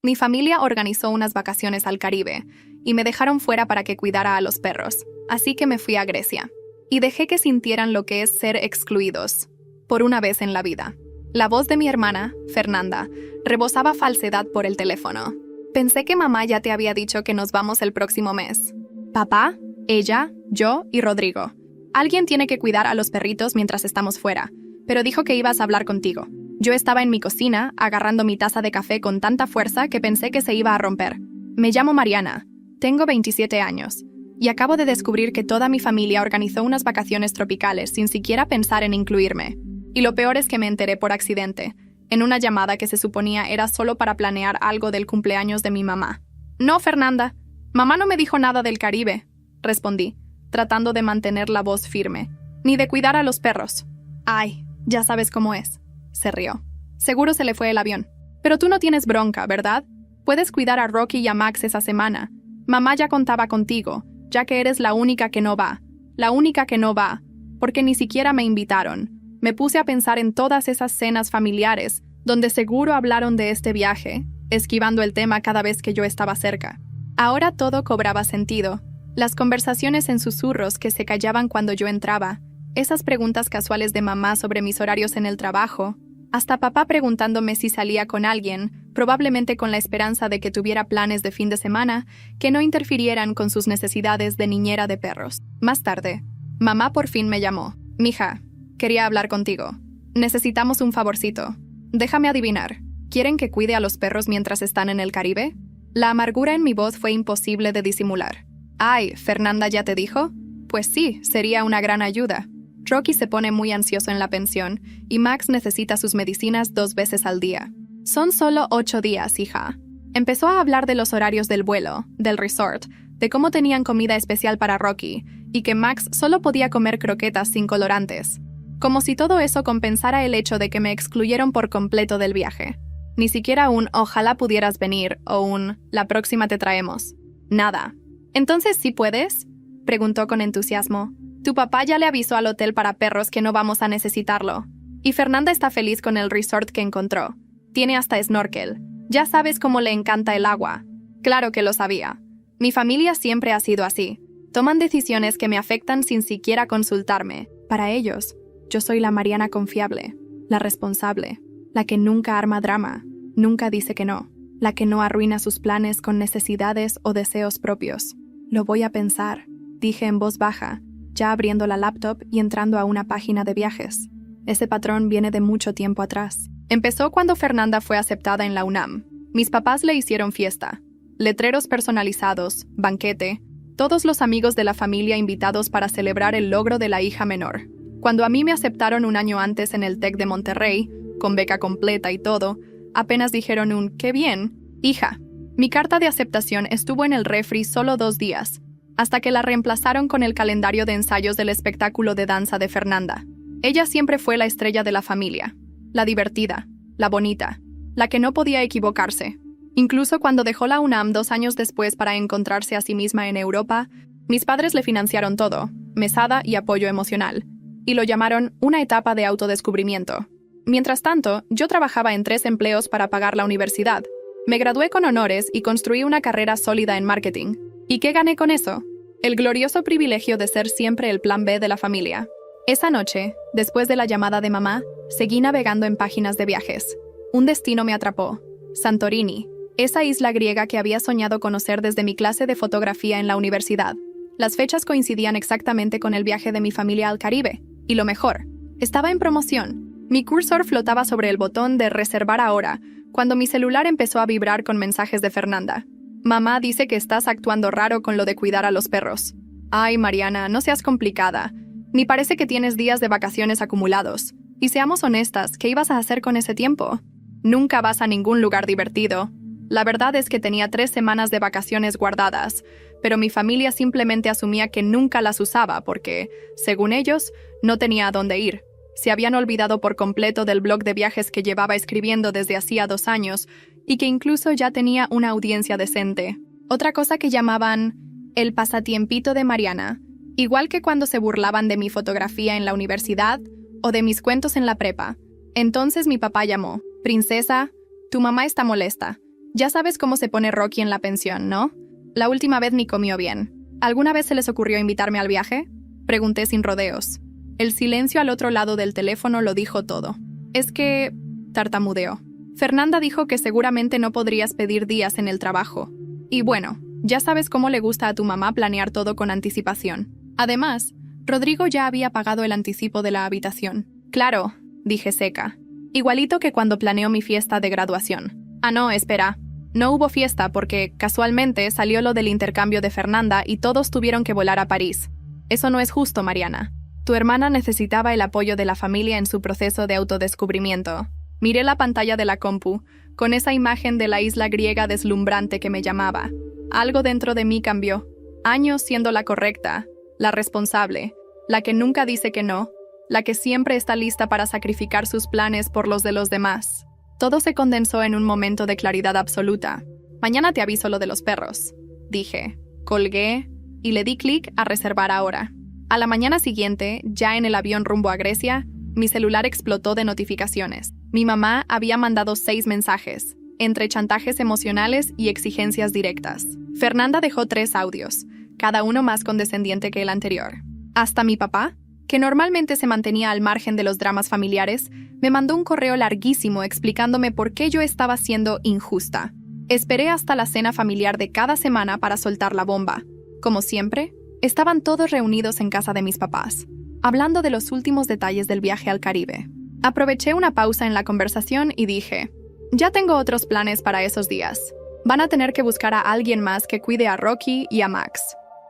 Mi familia organizó unas vacaciones al Caribe y me dejaron fuera para que cuidara a los perros, así que me fui a Grecia. Y dejé que sintieran lo que es ser excluidos, por una vez en la vida. La voz de mi hermana, Fernanda, rebosaba falsedad por el teléfono. Pensé que mamá ya te había dicho que nos vamos el próximo mes. Papá, ella, yo y Rodrigo. Alguien tiene que cuidar a los perritos mientras estamos fuera, pero dijo que ibas a hablar contigo. Yo estaba en mi cocina, agarrando mi taza de café con tanta fuerza que pensé que se iba a romper. Me llamo Mariana, tengo 27 años, y acabo de descubrir que toda mi familia organizó unas vacaciones tropicales sin siquiera pensar en incluirme. Y lo peor es que me enteré por accidente, en una llamada que se suponía era solo para planear algo del cumpleaños de mi mamá. No, Fernanda, mamá no me dijo nada del Caribe, respondí, tratando de mantener la voz firme, ni de cuidar a los perros. Ay, ya sabes cómo es. Se rió. Seguro se le fue el avión. Pero tú no tienes bronca, ¿verdad? Puedes cuidar a Rocky y a Max esa semana. Mamá ya contaba contigo, ya que eres la única que no va. La única que no va, porque ni siquiera me invitaron. Me puse a pensar en todas esas cenas familiares, donde seguro hablaron de este viaje, esquivando el tema cada vez que yo estaba cerca. Ahora todo cobraba sentido. Las conversaciones en susurros que se callaban cuando yo entraba, esas preguntas casuales de mamá sobre mis horarios en el trabajo, hasta papá preguntándome si salía con alguien, probablemente con la esperanza de que tuviera planes de fin de semana que no interfirieran con sus necesidades de niñera de perros. Más tarde, mamá por fin me llamó. Mija, quería hablar contigo. Necesitamos un favorcito. Déjame adivinar. ¿Quieren que cuide a los perros mientras están en el Caribe? La amargura en mi voz fue imposible de disimular. Ay, ¿Fernanda ya te dijo? Pues sí, sería una gran ayuda. Rocky se pone muy ansioso en la pensión y Max necesita sus medicinas 2 veces al día. Son solo 8 días, hija. Empezó a hablar de los horarios del vuelo, del resort, de cómo tenían comida especial para Rocky y que Max solo podía comer croquetas sin colorantes. Como si todo eso compensara el hecho de que me excluyeron por completo del viaje. Ni siquiera un ojalá pudieras venir o un la próxima te traemos. Nada. ¿Entonces sí puedes?, preguntó con entusiasmo. Tu papá ya le avisó al hotel para perros que no vamos a necesitarlo. Y Fernanda está feliz con el resort que encontró. Tiene hasta snorkel. Ya sabes cómo le encanta el agua. Claro que lo sabía. Mi familia siempre ha sido así. Toman decisiones que me afectan sin siquiera consultarme. Para ellos, yo soy la Mariana confiable, la responsable, la que nunca arma drama, nunca dice que no, la que no arruina sus planes con necesidades o deseos propios. Lo voy a pensar, dije en voz baja, ya abriendo la laptop y entrando a una página de viajes. Ese patrón viene de mucho tiempo atrás. Empezó cuando Fernanda fue aceptada en la UNAM. Mis papás le hicieron fiesta. Letreros personalizados, banquete, todos los amigos de la familia invitados para celebrar el logro de la hija menor. Cuando a mí me aceptaron un año antes en el TEC de Monterrey, con beca completa y todo, apenas dijeron un «¡qué bien!». Hija, mi carta de aceptación estuvo en el refri solo 2 días, hasta que la reemplazaron con el calendario de ensayos del espectáculo de danza de Fernanda. Ella siempre fue la estrella de la familia, la divertida, la bonita, la que no podía equivocarse. Incluso cuando dejó la UNAM 2 años después para encontrarse a sí misma en Europa, mis padres le financiaron todo, mesada y apoyo emocional, y lo llamaron una etapa de autodescubrimiento. Mientras tanto, yo trabajaba en 3 empleos para pagar la universidad. Me gradué con honores y construí una carrera sólida en marketing. ¿Y qué gané con eso? El glorioso privilegio de ser siempre el plan B de la familia. Esa noche, después de la llamada de mamá, seguí navegando en páginas de viajes. Un destino me atrapó. Santorini, esa isla griega que había soñado conocer desde mi clase de fotografía en la universidad. Las fechas coincidían exactamente con el viaje de mi familia al Caribe. Y lo mejor, estaba en promoción. Mi cursor flotaba sobre el botón de reservar ahora, cuando mi celular empezó a vibrar con mensajes de Fernanda. Mamá dice que estás actuando raro con lo de cuidar a los perros. Ay, Mariana, no seas complicada. Ni parece que tienes días de vacaciones acumulados. Y seamos honestas, ¿qué ibas a hacer con ese tiempo? Nunca vas a ningún lugar divertido. La verdad es que tenía 3 semanas de vacaciones guardadas, pero mi familia simplemente asumía que nunca las usaba porque, según ellos, no tenía a dónde ir. Se habían olvidado por completo del blog de viajes que llevaba escribiendo desde hacía 2 años y que incluso ya tenía una audiencia decente. Otra cosa que llamaban el pasatiempito de Mariana, igual que cuando se burlaban de mi fotografía en la universidad o de mis cuentos en la prepa. Entonces mi papá llamó. «Princesa, tu mamá está molesta. Ya sabes cómo se pone Rocky en la pensión, ¿no? La última vez ni comió bien. ¿Alguna vez se les ocurrió invitarme al viaje? Pregunté sin rodeos. El silencio al otro lado del teléfono lo dijo todo. Es que... tartamudeó. Fernanda dijo que seguramente no podrías pedir días en el trabajo. Y bueno, ya sabes cómo le gusta a tu mamá planear todo con anticipación. Además, Rodrigo ya había pagado el anticipo de la habitación. Claro, dije seca. Igualito que cuando planeó mi fiesta de graduación. Ah, no, espera. No hubo fiesta porque, casualmente, salió lo del intercambio de Fernanda y todos tuvieron que volar a París. Eso no es justo, Mariana. Tu hermana necesitaba el apoyo de la familia en su proceso de autodescubrimiento. Miré la pantalla de la compu, con esa imagen de la isla griega deslumbrante que me llamaba. Algo dentro de mí cambió. Años siendo la correcta, la responsable, la que nunca dice que no, la que siempre está lista para sacrificar sus planes por los de los demás. Todo se condensó en un momento de claridad absoluta. Mañana te aviso lo de los perros, dije. Colgué y le di clic a reservar ahora. A la mañana siguiente, ya en el avión rumbo a Grecia, mi celular explotó de notificaciones. Mi mamá había mandado 6 mensajes, entre chantajes emocionales y exigencias directas. Fernanda dejó 3 audios, cada uno más condescendiente que el anterior. Hasta mi papá, que normalmente se mantenía al margen de los dramas familiares, me mandó un correo larguísimo explicándome por qué yo estaba siendo injusta. Esperé hasta la cena familiar de cada semana para soltar la bomba. Como siempre, estaban todos reunidos en casa de mis papás, hablando de los últimos detalles del viaje al Caribe. Aproveché una pausa en la conversación y dije, ya tengo otros planes para esos días. Van a tener que buscar a alguien más que cuide a Rocky y a Max.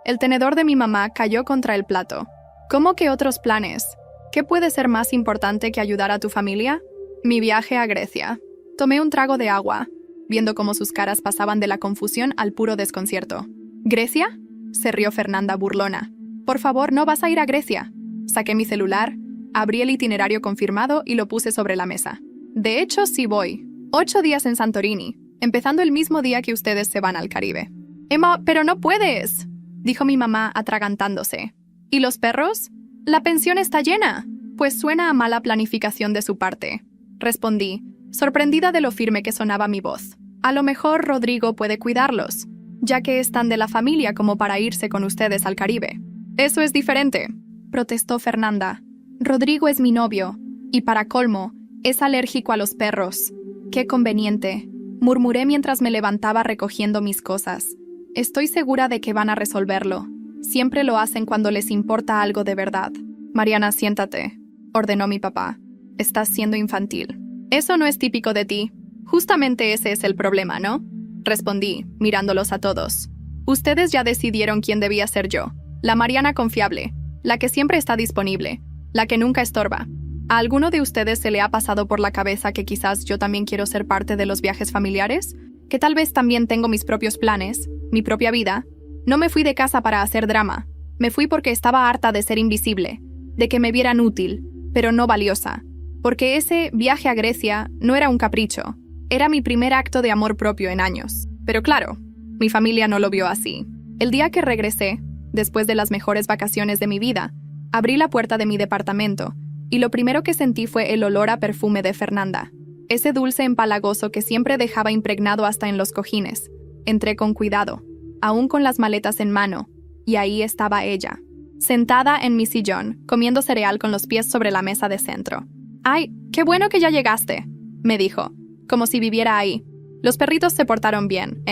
El tenedor de mi mamá cayó contra el plato. ¿Cómo que otros planes? ¿Qué puede ser más importante que ayudar a tu familia? Mi viaje a Grecia. Tomé un trago de agua, viendo cómo sus caras pasaban de la confusión al puro desconcierto. ¿Grecia? Se rió Fernanda burlona. Por favor, no vas a ir a Grecia. Saqué mi celular, abrí el itinerario confirmado y lo puse sobre la mesa. De hecho, sí voy. 8 días en Santorini, empezando el mismo día que ustedes se van al Caribe. Emma, pero no puedes, dijo mi mamá atragantándose. ¿Y los perros? La pensión está llena. Pues suena a mala planificación de su parte. Respondí, sorprendida de lo firme que sonaba mi voz. A lo mejor Rodrigo puede cuidarlos, ya que es tan de la familia como para irse con ustedes al Caribe. Eso es diferente, protestó Fernanda. Rodrigo es mi novio, y para colmo, es alérgico a los perros. Qué conveniente, murmuré mientras me levantaba recogiendo mis cosas. Estoy segura de que van a resolverlo. Siempre lo hacen cuando les importa algo de verdad. Mariana, siéntate, ordenó mi papá. Estás siendo infantil. Eso no es típico de ti. Justamente ese es el problema, ¿no? Respondí, mirándolos a todos. Ustedes ya decidieron quién debía ser yo. La Mariana confiable, la que siempre está disponible, la que nunca estorba. ¿A alguno de ustedes se le ha pasado por la cabeza que quizás yo también quiero ser parte de los viajes familiares? Que tal vez también tengo mis propios planes, mi propia vida. No me fui de casa para hacer drama. Me fui porque estaba harta de ser invisible, de que me vieran útil, pero no valiosa. Porque ese viaje a Grecia no era un capricho. Era mi primer acto de amor propio en años. Pero claro, mi familia no lo vio así. El día que regresé, después de las mejores vacaciones de mi vida, abrí la puerta de mi departamento y lo primero que sentí fue el olor a perfume de Fernanda. Ese dulce empalagoso que siempre dejaba impregnado hasta en los cojines. Entré con cuidado, aún con las maletas en mano, y ahí estaba ella, sentada en mi sillón, comiendo cereal con los pies sobre la mesa de centro. «Ay, qué bueno que ya llegaste», me dijo, como si viviera ahí. Los perritos se portaron bien,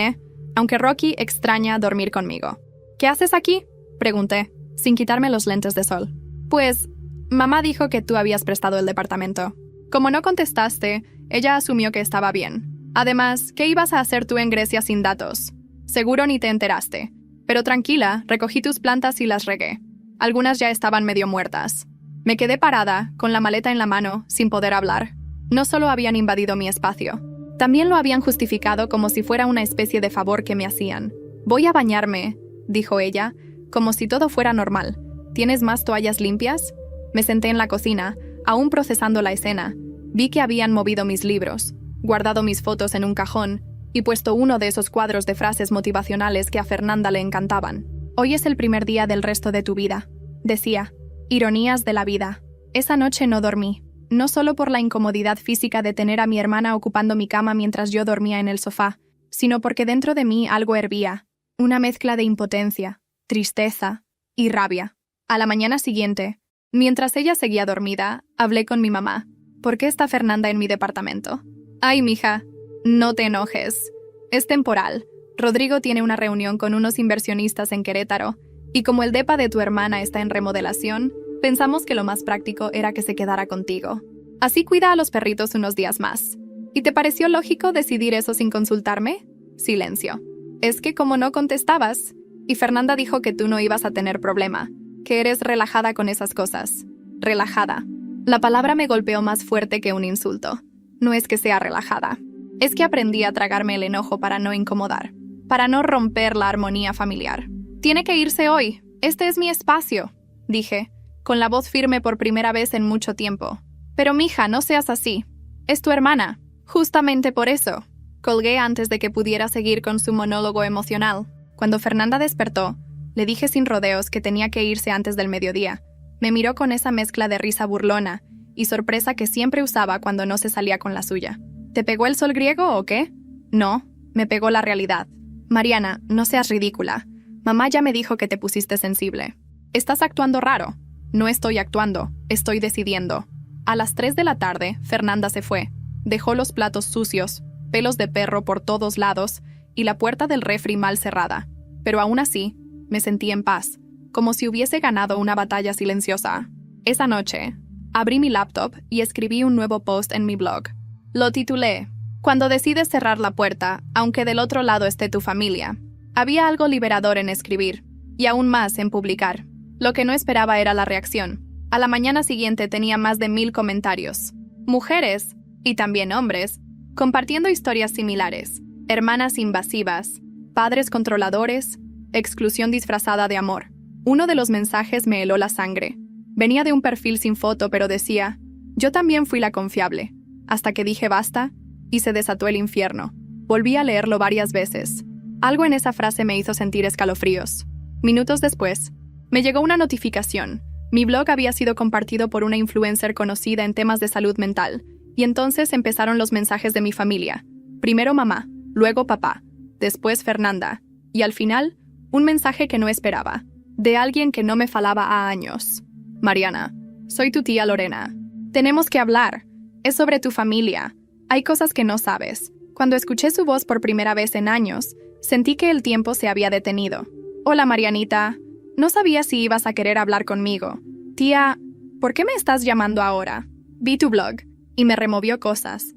aunque Rocky extraña dormir conmigo. «¿Qué haces aquí?», pregunté, sin quitarme los lentes de sol. «Pues, mamá dijo que tú habías prestado el departamento. Como no contestaste, ella asumió que estaba bien. Además, ¿qué ibas a hacer tú en Grecia sin datos? Seguro ni te enteraste. Pero tranquila, recogí tus plantas y las regué. Algunas ya estaban medio muertas. Me quedé parada, con la maleta en la mano, sin poder hablar. No solo habían invadido mi espacio, también lo habían justificado como si fuera una especie de favor que me hacían. «Voy a bañarme», dijo ella, como si todo fuera normal. «¿Tienes más toallas limpias?». Me senté en la cocina, aún procesando la escena. Vi que habían movido mis libros, guardado mis fotos en un cajón y puesto uno de esos cuadros de frases motivacionales que a Fernanda le encantaban. «Hoy es el primer día del resto de tu vida», decía. Ironías de la vida. Esa noche no dormí, no solo por la incomodidad física de tener a mi hermana ocupando mi cama mientras yo dormía en el sofá, sino porque dentro de mí algo hervía, una mezcla de impotencia, tristeza y rabia. A la mañana siguiente, mientras ella seguía dormida, hablé con mi mamá. ¿Por qué está Fernanda en mi departamento? Ay, mija, no te enojes. Es temporal. Rodrigo tiene una reunión con unos inversionistas en Querétaro, y como el depa de tu hermana está en remodelación, pensamos que lo más práctico era que se quedara contigo. Así cuida a los perritos unos días más. ¿Y te pareció lógico decidir eso sin consultarme? Silencio. Es que como no contestabas, y Fernanda dijo que tú no ibas a tener problema, que eres relajada con esas cosas. Relajada. La palabra me golpeó más fuerte que un insulto. No es que sea relajada. Es que aprendí a tragarme el enojo para no incomodar, para no romper la armonía familiar. Tiene que irse hoy. Este es mi espacio, dije, con la voz firme por primera vez en mucho tiempo. Pero mija, no seas así. Es tu hermana. Justamente por eso. Colgué antes de que pudiera seguir con su monólogo emocional. Cuando Fernanda despertó, le dije sin rodeos que tenía que irse antes del mediodía. Me miró con esa mezcla de risa burlona y sorpresa que siempre usaba cuando no se salía con la suya. ¿Te pegó el sol griego o qué? No, me pegó la realidad. Mariana, no seas ridícula. Mamá ya me dijo que te pusiste sensible. Estás actuando raro. No estoy actuando, estoy decidiendo. A las 3 de la tarde, Fernanda se fue. Dejó los platos sucios, pelos de perro por todos lados y la puerta del refri mal cerrada. Pero aún así, me sentí en paz, como si hubiese ganado una batalla silenciosa. Esa noche, abrí mi laptop y escribí un nuevo post en mi blog. Lo titulé, Cuando decides cerrar la puerta, aunque del otro lado esté tu familia. Había algo liberador en escribir, y aún más en publicar. Lo que no esperaba era la reacción. A la mañana siguiente tenía más de 1000 comentarios. Mujeres, y también hombres, compartiendo historias similares. Hermanas invasivas, padres controladores, exclusión disfrazada de amor. Uno de los mensajes me heló la sangre. Venía de un perfil sin foto, pero decía, yo también fui la confiable. Hasta que dije basta, y se desató el infierno. Volví a leerlo varias veces. Algo en esa frase me hizo sentir escalofríos. Minutos después, me llegó una notificación. Mi blog había sido compartido por una influencer conocida en temas de salud mental, y entonces empezaron los mensajes de mi familia. Primero mamá, luego papá, después Fernanda, y al final, un mensaje que no esperaba, de alguien que no me falaba a años. Mariana, soy tu tía Lorena. Tenemos que hablar. Es sobre tu familia. Hay cosas que no sabes. Cuando escuché su voz por primera vez en años, sentí que el tiempo se había detenido. Hola, Marianita. No sabía si ibas a querer hablar conmigo. Tía, ¿por qué me estás llamando ahora? Vi tu blog y me removió cosas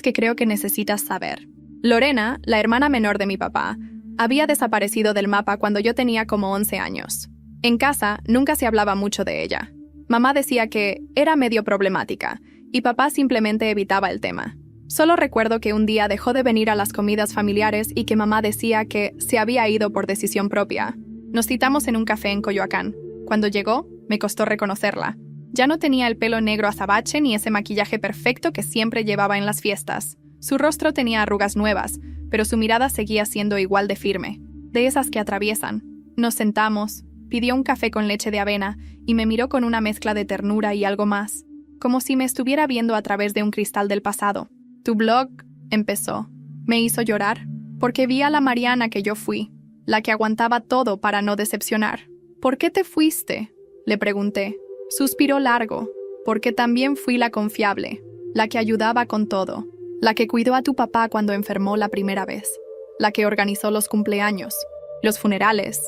que creo que necesitas saber. Lorena, la hermana menor de mi papá, había desaparecido del mapa cuando yo tenía como 11 años. En casa nunca se hablaba mucho de ella. Mamá decía que era medio problemática y papá simplemente evitaba el tema. Solo recuerdo que un día dejó de venir a las comidas familiares y que mamá decía que se había ido por decisión propia. Nos citamos en un café en Coyoacán. Cuando llegó, me costó reconocerla. Ya no tenía el pelo negro azabache ni ese maquillaje perfecto que siempre llevaba en las fiestas. Su rostro tenía arrugas nuevas, pero su mirada seguía siendo igual de firme, de esas que atraviesan. Nos sentamos, pidió un café con leche de avena y me miró con una mezcla de ternura y algo más, como si me estuviera viendo a través de un cristal del pasado. Tu blog, empezó. Me hizo llorar, porque vi a la Mariana que yo fui, la que aguantaba todo para no decepcionar. ¿Por qué te fuiste?, le pregunté. Suspiró largo, porque también fui la confiable, la que ayudaba con todo, la que cuidó a tu papá cuando enfermó la primera vez, la que organizó los cumpleaños, los funerales,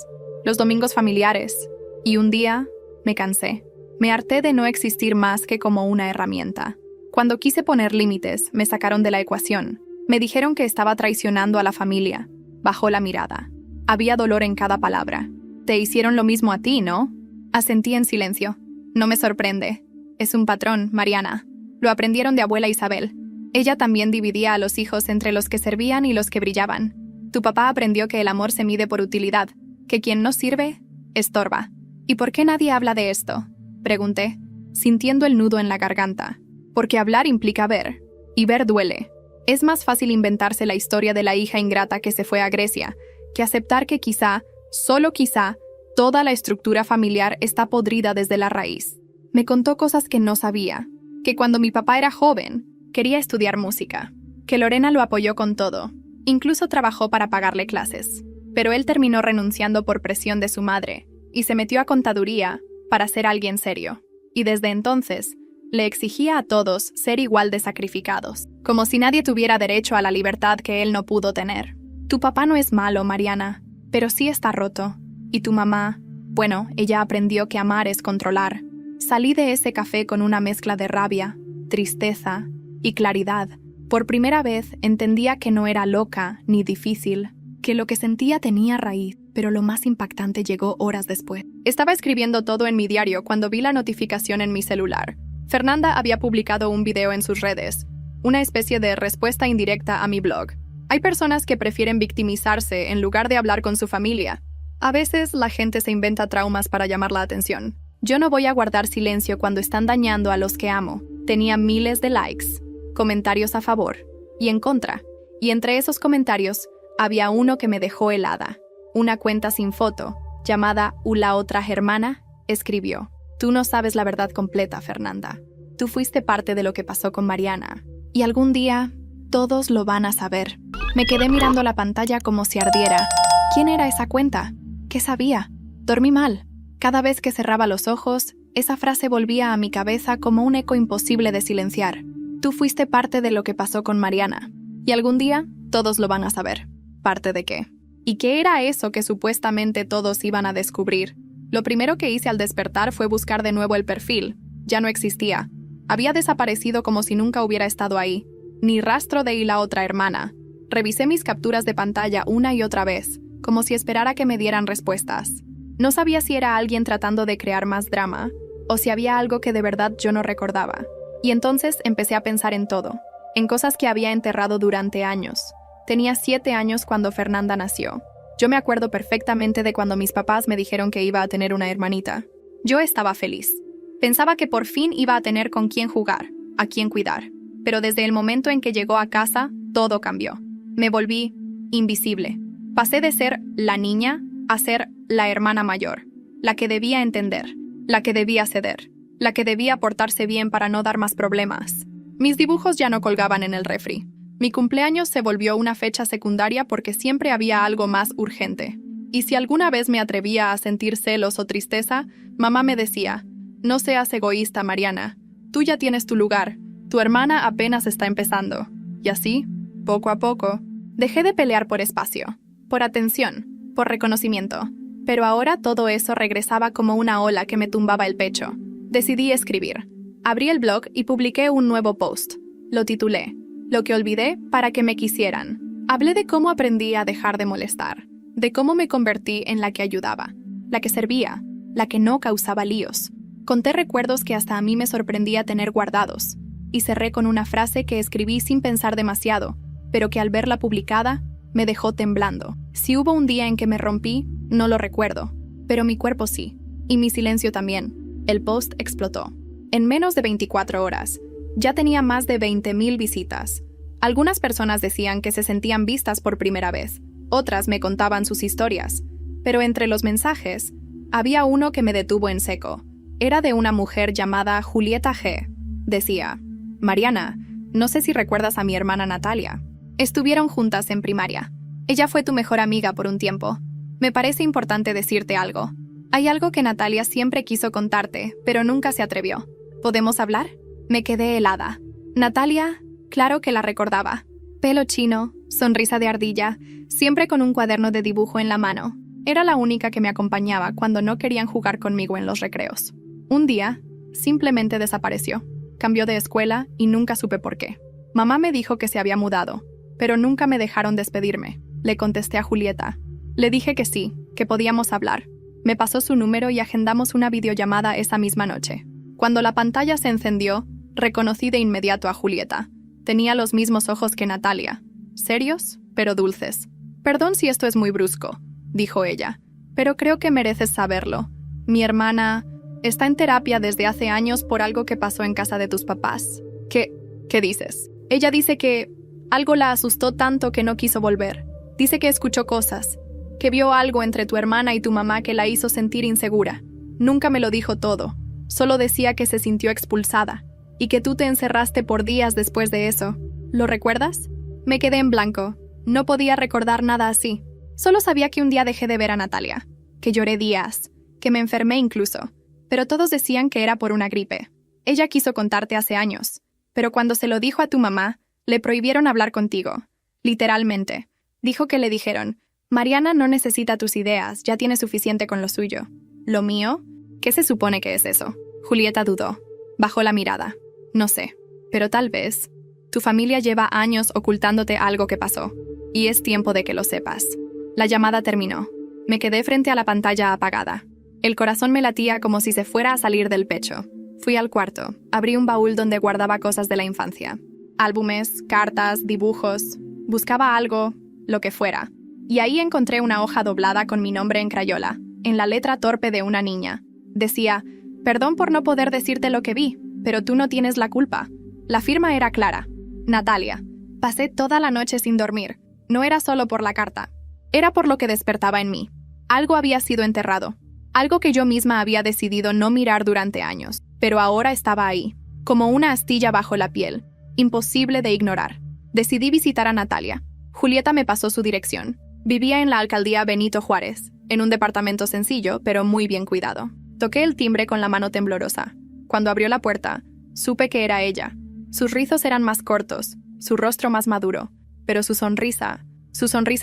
los domingos familiares, y un día me cansé. Me harté de no existir más que como una herramienta. Cuando quise poner límites, me sacaron de la ecuación. Me dijeron que estaba traicionando a la familia. Bajó la mirada. Había dolor en cada palabra. Te hicieron lo mismo a ti, ¿no? Asentí en silencio. No me sorprende. Es un patrón, Mariana. Lo aprendieron de abuela Isabel. Ella también dividía a los hijos entre los que servían y los que brillaban. Tu papá aprendió que el amor se mide por utilidad, que quien no sirve, estorba. ¿Y por qué nadie habla de esto?, pregunté, sintiendo el nudo en la garganta. Porque hablar implica ver, y ver duele. Es más fácil inventarse la historia de la hija ingrata que se fue a Grecia, que aceptar que quizá, solo quizá, toda la estructura familiar está podrida desde la raíz. Me contó cosas que no sabía, que cuando mi papá era joven, quería estudiar música, que Lorena lo apoyó con todo, Incluso trabajó para pagarle clases. Pero él terminó renunciando por presión de su madre y se metió a contaduría para ser alguien serio. Y desde entonces, le exigía a todos ser igual de sacrificados, como si nadie tuviera derecho a la libertad que él no pudo tener. Tu papá no es malo, Mariana, pero sí está roto. Y tu mamá, bueno, ella aprendió que amar es controlar. Salí de ese café con una mezcla de rabia, tristeza y claridad. Por primera vez entendía que no era loca ni difícil, que lo que sentía tenía raíz, pero lo más impactante llegó horas después. Estaba escribiendo todo en mi diario cuando vi la notificación en mi celular. Fernanda había publicado un video en sus redes, una especie de respuesta indirecta a mi blog. Hay personas que prefieren victimizarse en lugar de hablar con su familia. A veces la gente se inventa traumas para llamar la atención. Yo no voy a guardar silencio cuando están dañando a los que amo. Tenía miles de likes, comentarios a favor y en contra. Y entre esos comentarios había uno que me dejó helada. Una cuenta sin foto, llamada La Otra Germana, escribió: Tú no sabes la verdad completa, Fernanda. Tú fuiste parte de lo que pasó con Mariana. Y algún día, todos lo van a saber. Me quedé mirando la pantalla como si ardiera. ¿Quién era esa cuenta? ¿Qué sabía? Dormí mal. Cada vez que cerraba los ojos, esa frase volvía a mi cabeza como un eco imposible de silenciar. Tú fuiste parte de lo que pasó con Mariana. Y algún día, todos lo van a saber. ¿Parte de qué? ¿Y qué era eso que supuestamente todos iban a descubrir? Lo primero que hice al despertar fue buscar de nuevo el perfil. Ya no existía. Había desaparecido como si nunca hubiera estado ahí. Ni rastro de La Otra Hermana. Revisé mis capturas de pantalla una y otra vez, como si esperara que me dieran respuestas. No sabía si era alguien tratando de crear más drama, o si había algo que de verdad yo no recordaba. Y entonces empecé a pensar en todo, en cosas que había enterrado durante años. Tenía 7 años cuando Fernanda nació. Yo me acuerdo perfectamente de cuando mis papás me dijeron que iba a tener una hermanita. Yo estaba feliz. Pensaba que por fin iba a tener con quién jugar, a quién cuidar. Pero desde el momento en que llegó a casa, todo cambió. Me volví invisible. Pasé de ser la niña a ser la hermana mayor, la que debía entender, la que debía ceder, la que debía portarse bien para no dar más problemas. Mis dibujos ya no colgaban en el refri. Mi cumpleaños se volvió una fecha secundaria porque siempre había algo más urgente. Y si alguna vez me atrevía a sentir celos o tristeza, mamá me decía: No seas egoísta, Mariana. Tú ya tienes tu lugar. Tu hermana apenas está empezando. Y así, poco a poco, dejé de pelear por espacio, por atención, por reconocimiento. Pero ahora todo eso regresaba como una ola que me tumbaba el pecho. Decidí escribir. Abrí el blog y publiqué un nuevo post. Lo titulé Lo que olvidé para que me quisieran. Hablé de cómo aprendí a dejar de molestar, de cómo me convertí en la que ayudaba, la que servía, la que no causaba líos. Conté recuerdos que hasta a mí me sorprendía tener guardados, y cerré con una frase que escribí sin pensar demasiado, pero que al verla publicada, me dejó temblando. Si hubo un día en que me rompí, no lo recuerdo, pero mi cuerpo sí, y mi silencio también. El post explotó. En menos de 24 horas, ya tenía más de 20,000 visitas. Algunas personas decían que se sentían vistas por primera vez, otras me contaban sus historias, pero entre los mensajes, había uno que me detuvo en seco. Era de una mujer llamada Julieta G. Decía: Mariana, no sé si recuerdas a mi hermana Natalia. Estuvieron juntas en primaria. Ella fue tu mejor amiga por un tiempo. Me parece importante decirte algo. Hay algo que Natalia siempre quiso contarte, pero nunca se atrevió. ¿Podemos hablar? Me quedé helada. Natalia, claro que la recordaba. Pelo chino, sonrisa de ardilla, siempre con un cuaderno de dibujo en la mano. Era la única que me acompañaba cuando no querían jugar conmigo en los recreos. Un día, simplemente desapareció. Cambió de escuela y nunca supe por qué. Mamá me dijo que se había mudado, pero nunca me dejaron despedirme. Le contesté a Julieta. Le dije que sí, que podíamos hablar. Me pasó su número y agendamos una videollamada esa misma noche. Cuando la pantalla se encendió, reconocí de inmediato a Julieta. Tenía los mismos ojos que Natalia. Serios, pero dulces. Perdón si esto es muy brusco, dijo ella, pero creo que mereces saberlo. Mi hermana está en terapia desde hace años por algo que pasó en casa de tus papás. ¿Qué dices? Ella dice que algo la asustó tanto que no quiso volver. Dice que escuchó cosas, que vio algo entre tu hermana y tu mamá que la hizo sentir insegura. Nunca me lo dijo todo, solo decía que se sintió expulsada y que tú te encerraste por días después de eso. ¿Lo recuerdas? Me quedé en blanco. No podía recordar nada así. Solo sabía que un día dejé de ver a Natalia, que lloré días, que me enfermé incluso, pero todos decían que era por una gripe. Ella quiso contarte hace años, pero cuando se lo dijo a tu mamá, le prohibieron hablar contigo. Literalmente. Dijo que le dijeron: Mariana no necesita tus ideas, ya tiene suficiente con lo suyo. ¿Lo mío? ¿Qué se supone que es eso? Julieta dudó. Bajó la mirada. No sé, pero tal vez. Tu familia lleva años ocultándote algo que pasó, y es tiempo de que lo sepas. La llamada terminó. Me quedé frente a la pantalla apagada. El corazón me latía como si se fuera a salir del pecho. Fui al cuarto, abrí un baúl donde guardaba cosas de la infancia. Álbumes, cartas, dibujos. Buscaba algo, lo que fuera. Y ahí encontré una hoja doblada con mi nombre en crayola, en la letra torpe de una niña. Decía: perdón por no poder decirte lo que vi, pero tú no tienes la culpa. La firma era clara. Natalia. Pasé toda la noche sin dormir. No era solo por la carta. Era por lo que despertaba en mí. Algo había sido enterrado. Algo que yo misma había decidido no mirar durante años. Pero ahora estaba ahí, como una astilla bajo la piel. Imposible de ignorar. Decidí visitar a Natalia. Julieta me pasó su dirección. Vivía en la alcaldía Benito Juárez, en un departamento sencillo, pero muy bien cuidado. Toqué el timbre con la mano temblorosa. Cuando abrió la puerta, supe que era ella. Sus rizos eran más cortos, su rostro más maduro, pero su sonrisa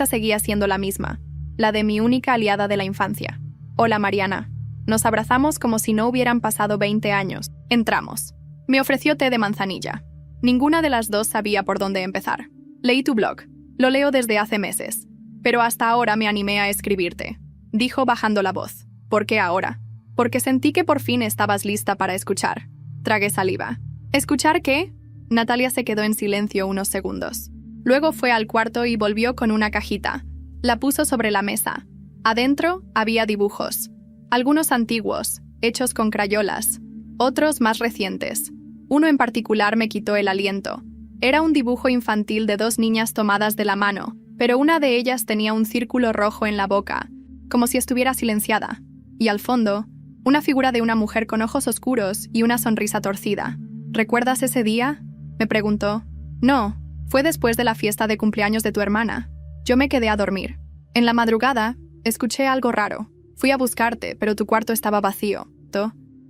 seguía siendo la misma, la de mi única aliada de la infancia. Hola, Mariana. Nos abrazamos como si no hubieran pasado 20 años. Entramos. Me ofreció té de manzanilla. Ninguna de las dos sabía por dónde empezar. Leí tu blog. Lo leo desde hace meses. Pero hasta ahora me animé a escribirte. Dijo bajando la voz. ¿Por qué ahora? Porque sentí que por fin estabas lista para escuchar. Tragué saliva. ¿Escuchar qué? Natalia se quedó en silencio unos segundos. Luego fue al cuarto y volvió con una cajita. La puso sobre la mesa. Adentro había dibujos. Algunos antiguos, hechos con crayolas. Otros más recientes. Uno en particular me quitó el aliento. Era un dibujo infantil de dos niñas tomadas de la mano, pero una de ellas tenía un círculo rojo en la boca, como si estuviera silenciada. Y al fondo, una figura de una mujer con ojos oscuros y una sonrisa torcida. ¿Recuerdas ese día? Me preguntó. No, fue después de la fiesta de cumpleaños de tu hermana. Yo me quedé a dormir. En la madrugada, escuché algo raro. Fui a buscarte, pero tu cuarto estaba vacío.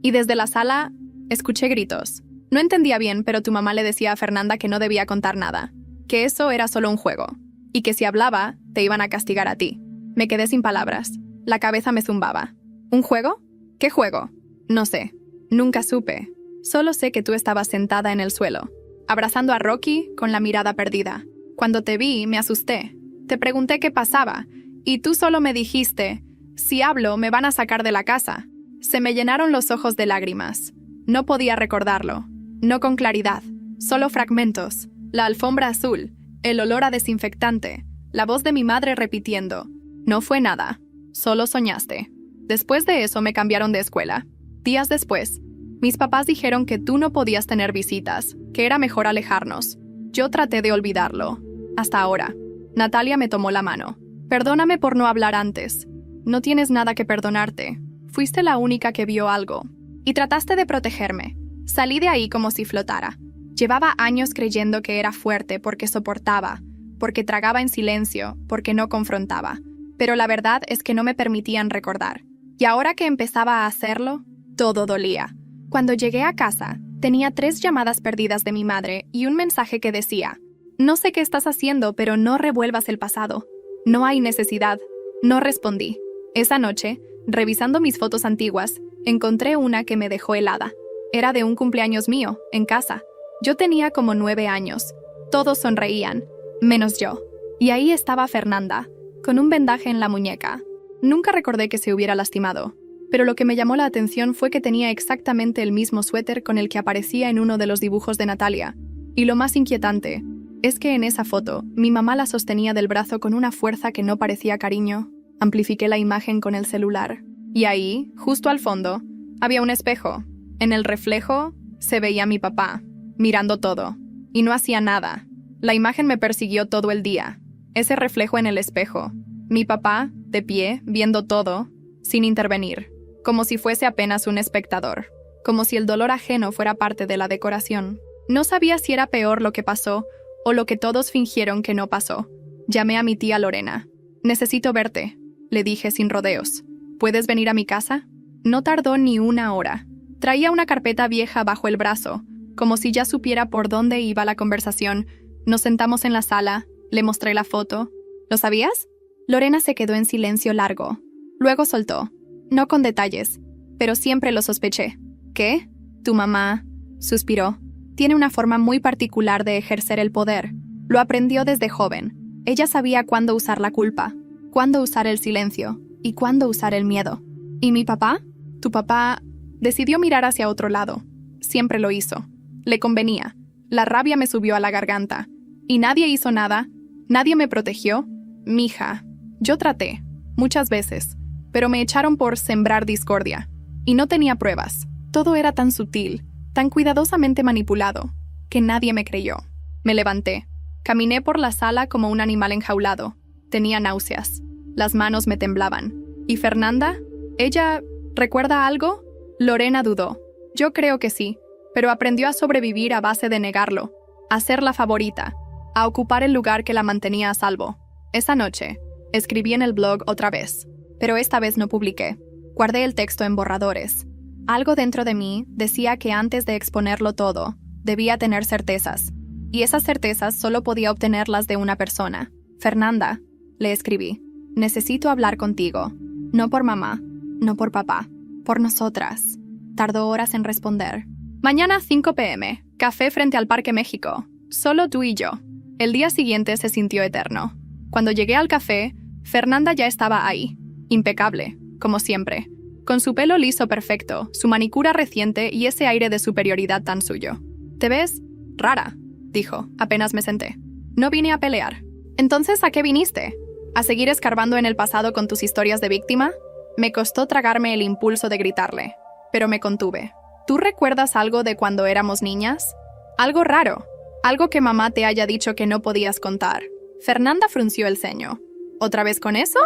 Y desde la sala, escuché gritos. No entendía bien, pero tu mamá le decía a Fernanda que no debía contar nada, que eso era solo un juego, y que si hablaba, te iban a castigar a ti. Me quedé sin palabras. La cabeza me zumbaba. ¿Un juego? ¿Qué juego? No sé. Nunca supe. Solo sé que tú estabas sentada en el suelo, abrazando a Rocky con la mirada perdida. Cuando te vi, me asusté. Te pregunté qué pasaba, y tú solo me dijiste: si hablo, me van a sacar de la casa. Se me llenaron los ojos de lágrimas. No podía recordarlo. No con claridad. Solo fragmentos. La alfombra azul, el olor a desinfectante, la voz de mi madre repitiendo: no fue nada. Solo soñaste. Después de eso me cambiaron de escuela. Días después, mis papás dijeron que tú no podías tener visitas, que era mejor alejarnos. Yo traté de olvidarlo. Hasta ahora. Natalia me tomó la mano. Perdóname por no hablar antes. No tienes nada que perdonarte. Fuiste la única que vio algo. Y trataste de protegerme. Salí de ahí como si flotara. Llevaba años creyendo que era fuerte porque soportaba, porque tragaba en silencio, porque no confrontaba. Pero la verdad es que no me permitían recordar. Y ahora que empezaba a hacerlo, todo dolía. Cuando llegué a casa, tenía 3 llamadas perdidas de mi madre y un mensaje que decía: no sé qué estás haciendo, pero no revuelvas el pasado. No hay necesidad. No respondí. Esa noche, revisando mis fotos antiguas, encontré una que me dejó helada. Era de un cumpleaños mío, en casa. Yo tenía como 9 años. Todos sonreían, menos yo. Y ahí estaba Fernanda, con un vendaje en la muñeca. Nunca recordé que se hubiera lastimado, pero lo que me llamó la atención fue que tenía exactamente el mismo suéter con el que aparecía en uno de los dibujos de Natalia. Y lo más inquietante es que en esa foto, mi mamá la sostenía del brazo con una fuerza que no parecía cariño. Amplifiqué la imagen con el celular. Y ahí, justo al fondo, había un espejo. En el reflejo, se veía a mi papá, mirando todo. Y no hacía nada. La imagen me persiguió todo el día. Ese reflejo en el espejo. Mi papá, de pie, viendo todo, sin intervenir. Como si fuese apenas un espectador. Como si el dolor ajeno fuera parte de la decoración. No sabía si era peor lo que pasó o lo que todos fingieron que no pasó. Llamé a mi tía Lorena. «Necesito verte», le dije sin rodeos. «¿Puedes venir a mi casa?» No tardó ni una hora. Traía una carpeta vieja bajo el brazo, como si ya supiera por dónde iba la conversación. Nos sentamos en la sala, le mostré la foto. ¿Lo sabías? Lorena se quedó en silencio largo. Luego soltó. No con detalles, pero siempre lo sospeché. ¿Qué? Tu mamá, suspiró. Tiene una forma muy particular de ejercer el poder. Lo aprendió desde joven. Ella sabía cuándo usar la culpa, cuándo usar el silencio y cuándo usar el miedo. ¿Y mi papá? Tu papá decidió mirar hacia otro lado. Siempre lo hizo. Le convenía. La rabia me subió a la garganta. Y nadie hizo nada. Nadie me protegió. Mija, yo traté, muchas veces, pero me echaron por sembrar discordia. Y no tenía pruebas. Todo era tan sutil, tan cuidadosamente manipulado, que nadie me creyó. Me levanté. Caminé por la sala como un animal enjaulado. Tenía náuseas. Las manos me temblaban. ¿Y Fernanda? ¿Ella recuerda algo? Lorena dudó. Yo creo que sí, pero aprendió a sobrevivir a base de negarlo, a ser la favorita, a ocupar el lugar que la mantenía a salvo. Esa noche, escribí en el blog otra vez, pero esta vez no publiqué. Guardé el texto en borradores. Algo dentro de mí decía que antes de exponerlo todo, debía tener certezas. Y esas certezas solo podía obtenerlas de una persona. Fernanda, le escribí, necesito hablar contigo. No por mamá, no por papá, por nosotras. Tardó horas en responder. Mañana 5 p.m, café frente al Parque México. Solo tú y yo. El día siguiente se sintió eterno. Cuando llegué al café, Fernanda ya estaba ahí. Impecable, como siempre. Con su pelo liso perfecto, su manicura reciente y ese aire de superioridad tan suyo. «Te ves rara», dijo, apenas me senté. «No vine a pelear». «Entonces, ¿a qué viniste? ¿A seguir escarbando en el pasado con tus historias de víctima?» Me costó tragarme el impulso de gritarle, pero me contuve. ¿Tú recuerdas algo de cuando éramos niñas? Algo raro, algo que mamá te haya dicho que no podías contar. Fernanda frunció el ceño. ¿Otra vez con eso?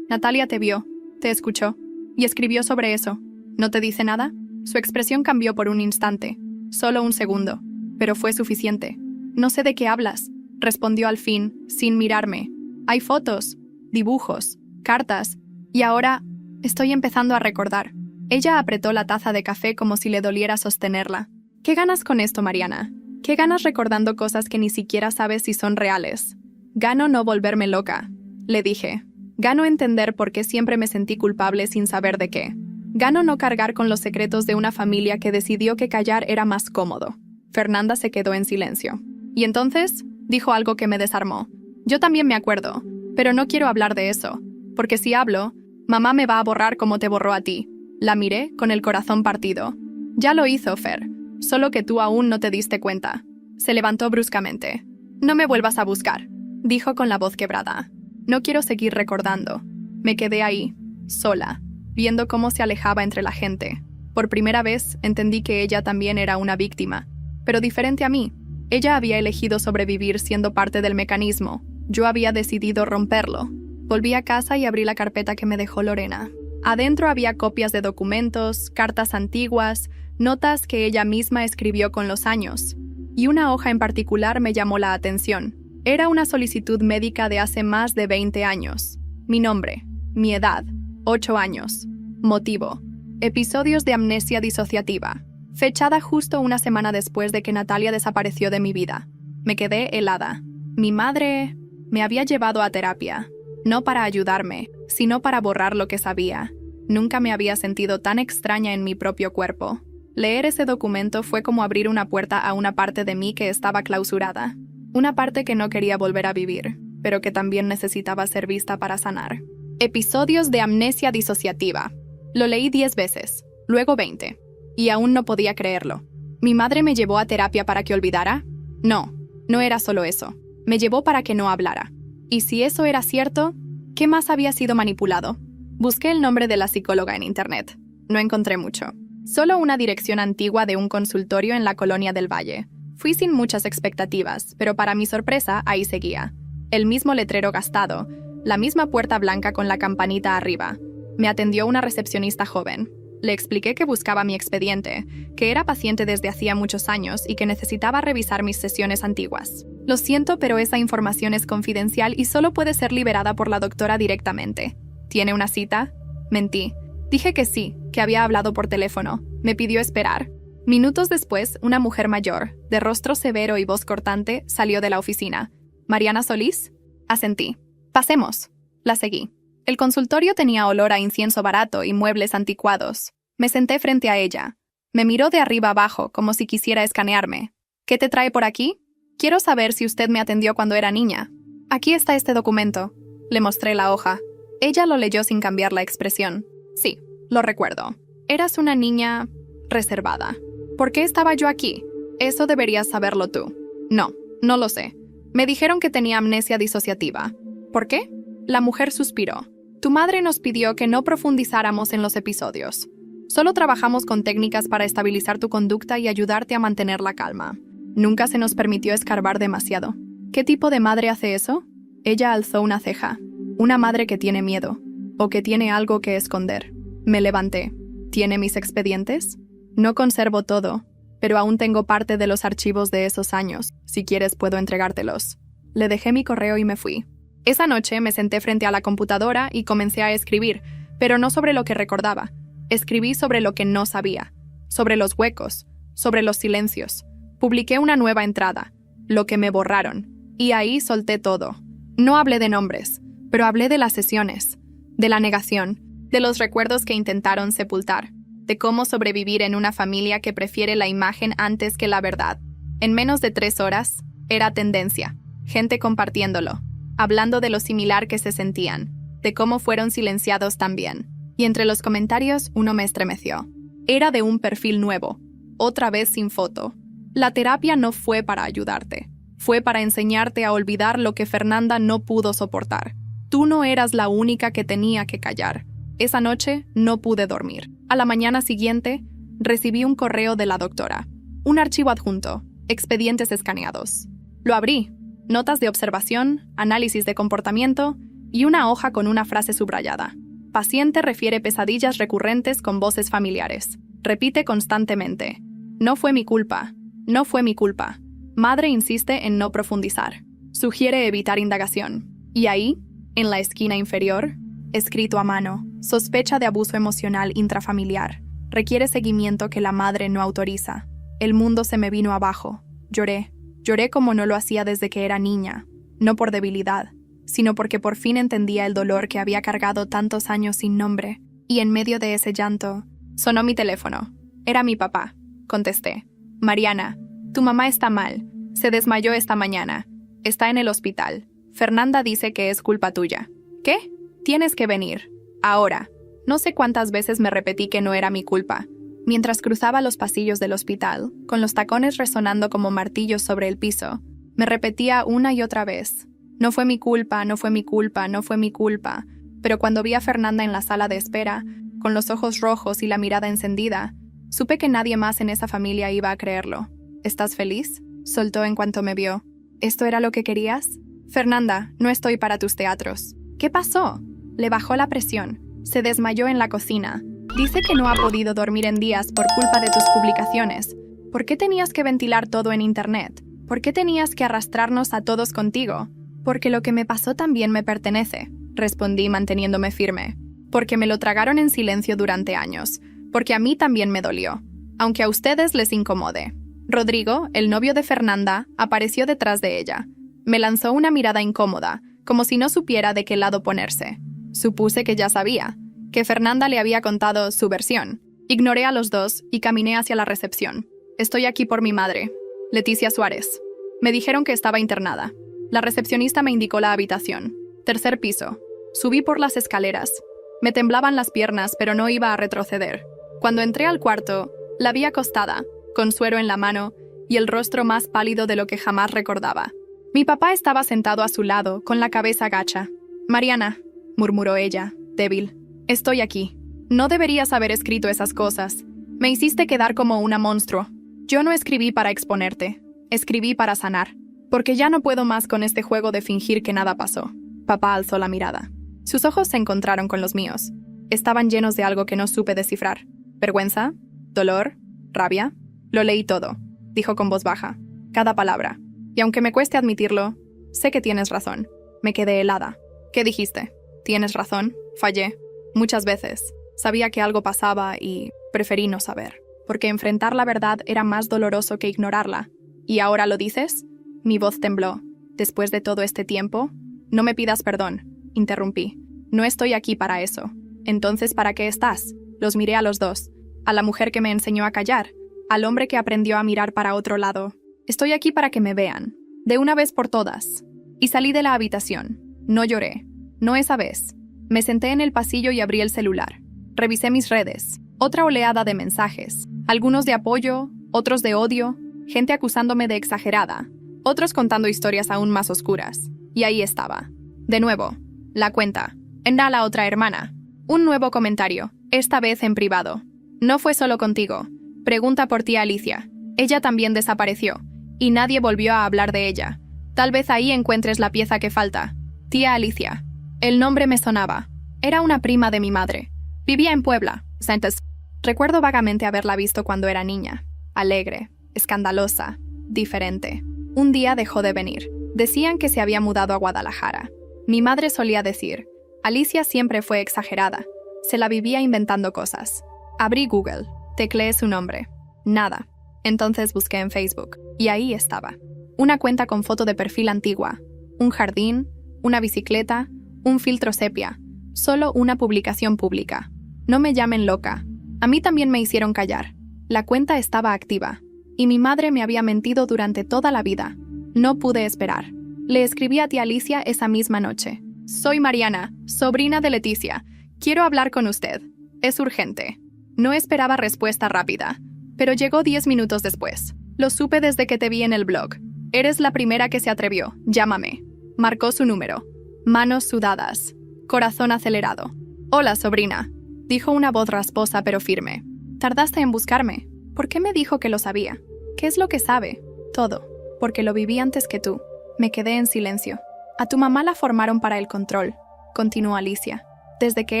Natalia te vio, te escuchó y escribió sobre eso. ¿No te dice nada? Su expresión cambió por un instante, solo un segundo, pero fue suficiente. No sé de qué hablas, respondió al fin, sin mirarme. Hay fotos, dibujos, cartas, y ahora estoy empezando a recordar. Ella apretó la taza de café como si le doliera sostenerla. ¿Qué ganas con esto, Mariana? ¿Qué ganas recordando cosas que ni siquiera sabes si son reales? Gano no volverme loca, le dije. Gano entender por qué siempre me sentí culpable sin saber de qué. Gano no cargar con los secretos de una familia que decidió que callar era más cómodo. Fernanda se quedó en silencio. Y entonces, dijo algo que me desarmó. Yo también me acuerdo, pero no quiero hablar de eso, porque si hablo, mamá me va a borrar como te borró a ti. La miré con el corazón partido. Ya lo hizo, Fer, solo que tú aún no te diste cuenta. Se levantó bruscamente. No me vuelvas a buscar, dijo con la voz quebrada. No quiero seguir recordando. Me quedé ahí, sola, viendo cómo se alejaba entre la gente. Por primera vez entendí que ella también era una víctima, pero diferente a mí. Ella había elegido sobrevivir siendo parte del mecanismo. Yo había decidido romperlo. Volví a casa y abrí la carpeta que me dejó Lorena. Adentro había copias de documentos, cartas antiguas, notas que ella misma escribió con los años. Y una hoja en particular me llamó la atención. Era una solicitud médica de hace más de 20 años. Mi nombre, mi edad, 8 años. Motivo, episodios de amnesia disociativa. Fechada justo una semana después de que Natalia desapareció de mi vida. Me quedé helada. Mi madre me había llevado a terapia, no para ayudarme, sino para borrar lo que sabía. Nunca me había sentido tan extraña en mi propio cuerpo. Leer ese documento fue como abrir una puerta a una parte de mí que estaba clausurada. Una parte que no quería volver a vivir, pero que también necesitaba ser vista para sanar. Episodios de amnesia disociativa. Lo leí 10 veces, luego 20. Y aún no podía creerlo. ¿Mi madre me llevó a terapia para que olvidara? No, no era solo eso. Me llevó para que no hablara. Y si eso era cierto, ¿qué más había sido manipulado? Busqué el nombre de la psicóloga en internet. No encontré mucho. Solo una dirección antigua de un consultorio en la Colonia del Valle. Fui sin muchas expectativas, pero para mi sorpresa, ahí seguía. El mismo letrero gastado, la misma puerta blanca con la campanita arriba. Me atendió una recepcionista joven. Le expliqué que buscaba mi expediente, que era paciente desde hacía muchos años y que necesitaba revisar mis sesiones antiguas. Lo siento, pero esa información es confidencial y solo puede ser liberada por la doctora directamente. ¿Tiene una cita? Mentí. Dije que sí, que había hablado por teléfono. Me pidió esperar. Minutos después, una mujer mayor, de rostro severo y voz cortante, salió de la oficina. ¿Mariana Solís? Asentí. Pasemos. La seguí. El consultorio tenía olor a incienso barato y muebles anticuados. Me senté frente a ella. Me miró de arriba abajo, como si quisiera escanearme. ¿Qué te trae por aquí? Quiero saber si usted me atendió cuando era niña. Aquí está este documento. Le mostré la hoja. Ella lo leyó sin cambiar la expresión. Sí, lo recuerdo. Eras una niña reservada. ¿Por qué estaba yo aquí? Eso deberías saberlo tú. No, no lo sé. Me dijeron que tenía amnesia disociativa. ¿Por qué? La mujer suspiró. Tu madre nos pidió que no profundizáramos en los episodios. Solo trabajamos con técnicas para estabilizar tu conducta y ayudarte a mantener la calma. Nunca se nos permitió escarbar demasiado. ¿Qué tipo de madre hace eso? Ella alzó una ceja. Una madre que tiene miedo. O que tiene algo que esconder. Me levanté. ¿Tiene mis expedientes? No conservo todo, pero aún tengo parte de los archivos de esos años. Si quieres, puedo entregártelos. Le dejé mi correo y me fui. Esa noche me senté frente a la computadora y comencé a escribir, pero no sobre lo que recordaba. Escribí sobre lo que no sabía, sobre los huecos, sobre los silencios. Publiqué una nueva entrada, lo que me borraron, y ahí solté todo. No hablé de nombres, pero hablé de las sesiones, de la negación, de los recuerdos que intentaron sepultar, de cómo sobrevivir en una familia que prefiere la imagen antes que la verdad. En menos de 3 horas, era tendencia, gente compartiéndolo, hablando de lo similar que se sentían, de cómo fueron silenciados también. Y entre los comentarios uno me estremeció. Era de un perfil nuevo, otra vez sin foto. La terapia no fue para ayudarte, fue para enseñarte a olvidar lo que Fernanda no pudo soportar. Tú no eras la única que tenía que callar. Esa noche no pude dormir. A la mañana siguiente, recibí un correo de la doctora. Un archivo adjunto, expedientes escaneados. Lo abrí, notas de observación, análisis de comportamiento y una hoja con una frase subrayada. Paciente refiere pesadillas recurrentes con voces familiares. Repite constantemente. No fue mi culpa. No fue mi culpa. Madre insiste en no profundizar. Sugiere evitar indagación. Y ahí, en la esquina inferior, escrito a mano, sospecha de abuso emocional intrafamiliar. Requiere seguimiento que la madre no autoriza. El mundo se me vino abajo. Lloré. Lloré como no lo hacía desde que era niña. No por debilidad, sino porque por fin entendía el dolor que había cargado tantos años sin nombre. Y en medio de ese llanto, sonó mi teléfono. Era mi papá. Contesté. Mariana, tu mamá está mal. Se desmayó esta mañana. Está en el hospital. Fernanda dice que es culpa tuya. ¿Qué? Tienes que venir. Ahora. No sé cuántas veces me repetí que no era mi culpa. Mientras cruzaba los pasillos del hospital, con los tacones resonando como martillos sobre el piso, me repetía una y otra vez. No fue mi culpa, no fue mi culpa, no fue mi culpa. Pero cuando vi a Fernanda en la sala de espera, con los ojos rojos y la mirada encendida, supe que nadie más en esa familia iba a creerlo. ¿Estás feliz?, soltó en cuanto me vio. ¿Esto era lo que querías? Fernanda, no estoy para tus teatros. ¿Qué pasó? Le bajó la presión. Se desmayó en la cocina. Dice que no ha podido dormir en días por culpa de tus publicaciones. ¿Por qué tenías que ventilar todo en internet? ¿Por qué tenías que arrastrarnos a todos contigo? Porque lo que me pasó también me pertenece, respondí manteniéndome firme. Porque me lo tragaron en silencio durante años. Porque a mí también me dolió. Aunque a ustedes les incomode. Rodrigo, el novio de Fernanda, apareció detrás de ella. Me lanzó una mirada incómoda, como si no supiera de qué lado ponerse. Supuse que ya sabía, que Fernanda le había contado su versión. Ignoré a los dos y caminé hacia la recepción. Estoy aquí por mi madre, Leticia Suárez. Me dijeron que estaba internada. La recepcionista me indicó la habitación. 3er piso. Subí por las escaleras. Me temblaban las piernas, pero no iba a retroceder. Cuando entré al cuarto, la vi acostada, con suero en la mano y el rostro más pálido de lo que jamás recordaba. Mi papá estaba sentado a su lado, con la cabeza gacha. Mariana, murmuró ella, débil. Estoy aquí. No deberías haber escrito esas cosas. Me hiciste quedar como una monstruo. Yo no escribí para exponerte. Escribí para sanar. Porque ya no puedo más con este juego de fingir que nada pasó. Papá alzó la mirada. Sus ojos se encontraron con los míos. Estaban llenos de algo que no supe descifrar. ¿Vergüenza? ¿Dolor? ¿Rabia? Lo leí todo, dijo con voz baja. Cada palabra. Y aunque me cueste admitirlo, sé que tienes razón. Me quedé helada. ¿Qué dijiste? Tienes razón, fallé. Muchas veces. Sabía que algo pasaba y preferí no saber. Porque enfrentar la verdad era más doloroso que ignorarla. ¿Y ahora lo dices? Mi voz tembló. Después de todo este tiempo, no me pidas perdón, interrumpí. No estoy aquí para eso. Entonces, ¿para qué estás? Los miré a los dos. A la mujer que me enseñó a callar, al hombre que aprendió a mirar para otro lado. Estoy aquí para que me vean, de una vez por todas. Y salí de la habitación. No lloré. No esa vez. Me senté en el pasillo y abrí el celular. Revisé mis redes. Otra oleada de mensajes. Algunos de apoyo, otros de odio, gente acusándome de exagerada, otros contando historias aún más oscuras. Y ahí estaba. De nuevo, la cuenta. Era la otra hermana. Un nuevo comentario, esta vez en privado. No fue solo contigo. Pregunta por tía Alicia. Ella también desapareció, y nadie volvió a hablar de ella. Tal vez ahí encuentres la pieza que falta. Tía Alicia. El nombre me sonaba. Era una prima de mi madre. Vivía en Puebla, Santos. Recuerdo vagamente haberla visto cuando era niña. Alegre, escandalosa, diferente. Un día dejó de venir. Decían que se había mudado a Guadalajara. Mi madre solía decir, Alicia siempre fue exagerada. Se la vivía inventando cosas. Abrí Google, tecleé su nombre. Nada. Entonces busqué en Facebook. Y ahí estaba. Una cuenta con foto de perfil antigua. Un jardín, una bicicleta, un filtro sepia. Solo una publicación pública. No me llamen loca. A mí también me hicieron callar. La cuenta estaba activa. Y mi madre me había mentido durante toda la vida. No pude esperar. Le escribí a tía Alicia esa misma noche. Soy Mariana, sobrina de Leticia. Quiero hablar con usted. Es urgente. No esperaba respuesta rápida, pero llegó 10 minutos después. Lo supe desde que te vi en el blog. Eres la primera que se atrevió. Llámame. Marcó su número. Manos sudadas. Corazón acelerado. Hola, sobrina. Dijo una voz rasposa pero firme. Tardaste en buscarme. ¿Por qué me dijo que lo sabía? ¿Qué es lo que sabe? Todo. Porque lo viví antes que tú. Me quedé en silencio. A tu mamá la formaron para el control, continuó Alicia. Desde que